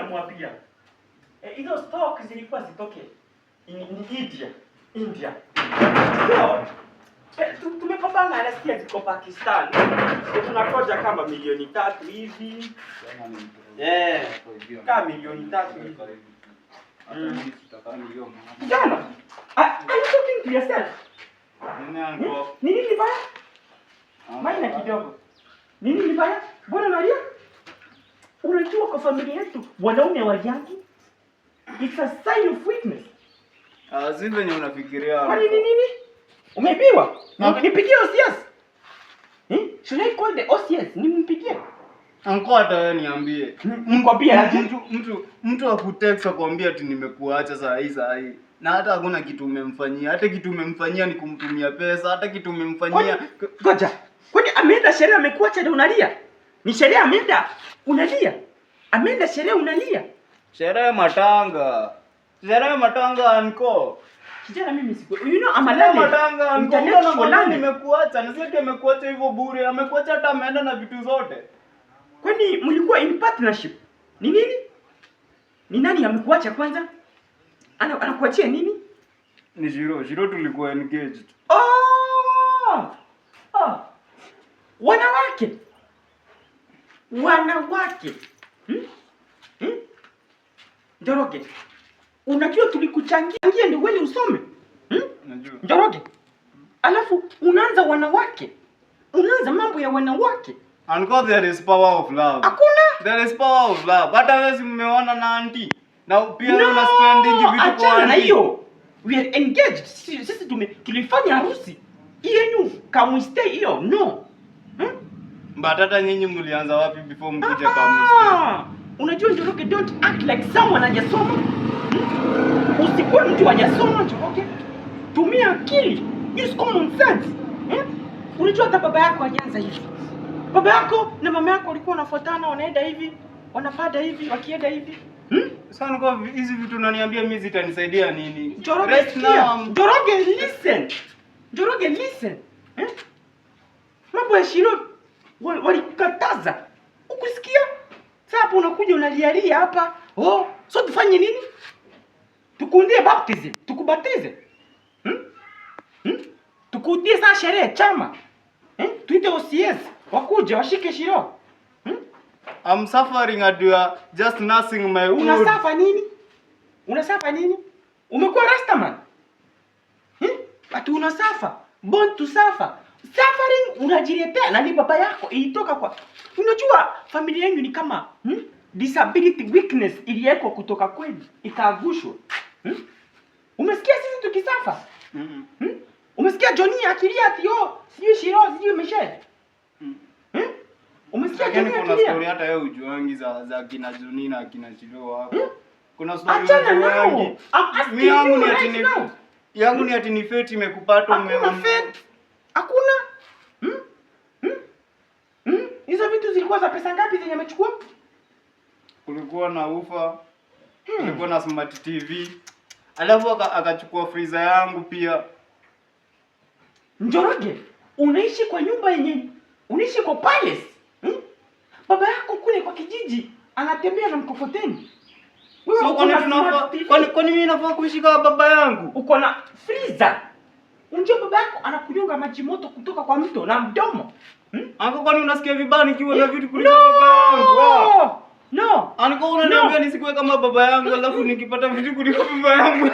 namwambia. Hizo stock zilikuwa zitoke in India. So, tumepambana nasikia ziko Pakistan. Tunakoja kama milioni 3 hivi. Kama milioni 3 hivi. Kijana, are you talking to yourself? Nini libaya? Maina kidogo. Nini libaya? Mbona unalia? Unajua kwa familia yetu wanaume wajangi. It's a sign of weakness. Si venye unafikiria. Kwani nini? Umeibiwa? Nipigie OCS. Should I call the OCS? Nimpigie. Anko hata wewe niambie. Nikwambie mtu akutext akwambia ati nimekuacha saa hii. Na hata hakuna kitu umemfanyia. Hata kitu umemfanyia ni kumtumia pesa. Hata kitu umemfanyia. Ngoja. Kwani ameenda sherehe amekuacha na unalia? Ni sherehe ameenda unalia? Ameenda sherehe unalia? Sherehe matanga anko. Kijana mimi siku. You know amalale. Matanga anko na nimekuacha. Na sio amekuacha hivyo bure. Amekuacha hata ameenda na vitu zote. Kwani mlikuwa in partnership? Ni nini? Ni nani amekuacha kwanza? Anakuachia nini? Ni Shiro tulikuwa engaged. Wanawake. Njoroge. Unajua tulikuchangia ndio wewe usome? Najua. Njoroge. Alafu unaanza wanawake. Unaanza mambo ya wanawake. Anko, there is power of love. Hakuna. There is power of love. Hata wewe mmeona na auntie. Na pia una spending vitu kwa auntie. Na hiyo. We are engaged. Sisi tulifanya harusi. Yenu kama stay hiyo. No. Hata nyinyi mlianza wapi before mkuja kama stay? Unajua Njoroge, don't act like someone hajasoma. Usikuwe mtu hajasoma Njoroge. Tumia akili. Use common sense. Unajua hata baba yako hajaanza hivi. Baba yako na mama yako walikuwa wanafuatana, wanaenda hivi, wanapanda hivi, wakienda hivi. Sasa kwa hizi vitu unaniambia mimi zitanisaidia nini? Njoroge, listen. Njoroge, listen. Mambo ya Shiro walikataza. Ukusikia? Sasa hapo unakuja unalialia hapa. So tufanye nini? Tukundie baptism, tukubatize. Tukundie saa sherehe chama. Tuite OCS. Wakuje washike Shiro. I'm suffering and you are just nursing my wound. Unasafa nini? Umekuwa Rastaman? Ati unasafa. Born to suffer. Suffering unajiletea na ni baba yako ilitoka kwa. Unajua familia yenu ni kama disability weakness iliyeko kutoka kwenu ikaangushwa. Umesikia sisi tukisafa? Umesikia Johnny akilia ati sijui Shiro sijui Michelle? Umesikia Johnny akilia? Kuna story hata wewe ujuangi za kina Johnny na kina Shiro hapo. Kuna story ujuangi. Mimi yangu ni ati ni fate imekupata Hakuna fate. Hakuna. Hizo vitu zilikuwa za pesa ngapi zenye amechukua? Kulikuwa na ufa. Kulikuwa na smart TV. Alafu akachukua freezer yangu pia. Njoroge, unaishi kwa nyumba yenye unaishi kwa palace. Baba yako kule kwa kijiji anatembea na mkokoteni. Wewe kwani mimi nafaa kuishi kama baba yangu? Uko na freezer. Unajua baba yako anakunyonga maji moto kutoka kwa mto na mdomo. Anko, kwani unasikia vibaya nikiwa na vitu kuliko baba yangu? No. Anko, unaniambia nisikuwe kama baba yangu alafu nikipata vitu kuliko baba yangu.